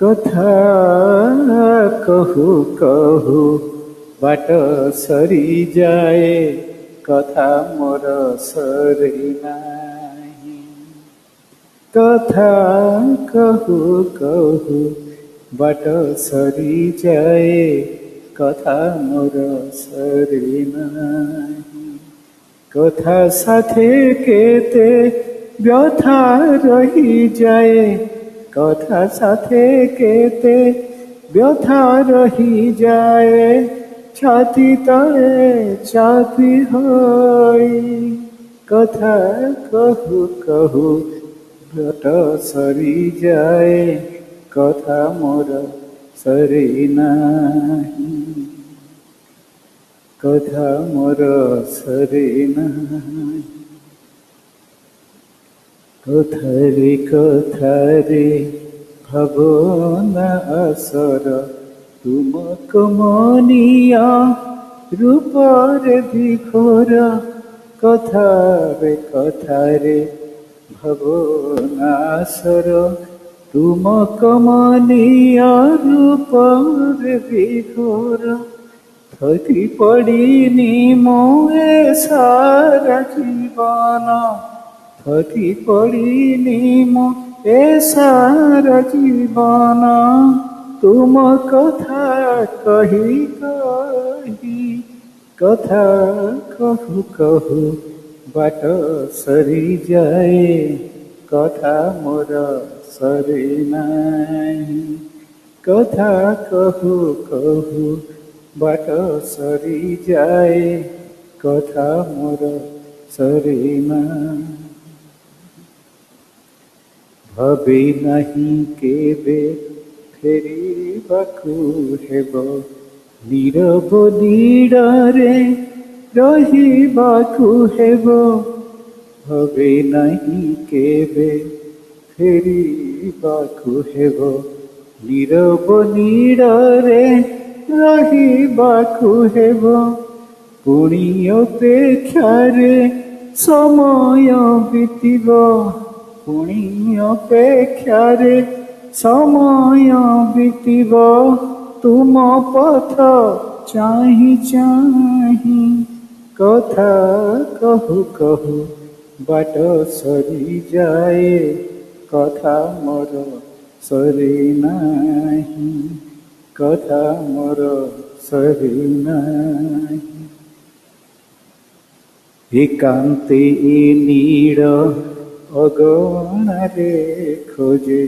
କଥା କହୁ କହୁ ବାଟ ସରିଯାଏ, କଥା ମୋର ସରେ ନାହିଁ। କଥା କହୁ କହୁ ବାଟ ସରିଯାଏ, କଥା ମୋର ସରେ ନାହିଁ। କଥା ସାথে কেতে ব্যথা রহিযাଏ, কথা সাথে কেতে ব্যথা রহিযাଏ, ছাতি তলে চাপি হই। কথা কহু কহু বাট সরিযাଏ, কথা মোর সরে ନାହିଁ। কথা মোর সরে ନାହିଁ। কথারে কথারে ভাবনা আসর, তুমক মনিয়া রূপরে বিঘোর। কথারে কথারে ভাবনা আসর, তুমক মনিয়া রূপরে বিঘোর। থকি পড়িনি মোয়ে সারা জীবন, থকি পড়িনি মোয়ে সারা জীবন। তুম কথা কহি কহি, কথা কহু কহু বাট সরিযাଏ, কথা মোর সরে ନାହିଁ। কথা কহু কহু বাট সরিযাଏ, কথা মোর সরে ନାହିଁ। ভাবে ନାହିଁ କେବେ ଫେରିବାକୁ ହେବ, ନୀରବ ନୀଡ଼ରେ ରହିବାକୁ ହେବ। ଭାବେ ନାହିଁ କେବେ ଫେରିବାକୁ ହେବ, ନୀରବ ନୀଡ଼ରେ ରହିବାକୁ ହେବ। ପୁଣି ଅପେକ୍ଷାରେ ସମୟ ବିତିବ, ପୁଣି ଅପେକ୍ଷାରେ ସମୟ ବିତିବ। ତୁମ ପଥ ଚାହିଁ ଚାହିଁ, କଥା କହୁ କହୁ ବାଟ ସରିଯାଏ, କଥା ମୋର ସରେ ନାହିଁ। କଥା ମୋର ସରେ ନାହିଁ। ଏକାନ୍ତେ ଏ ନୀଡ଼ ଅଗଣାରେ ଖୋଜେ,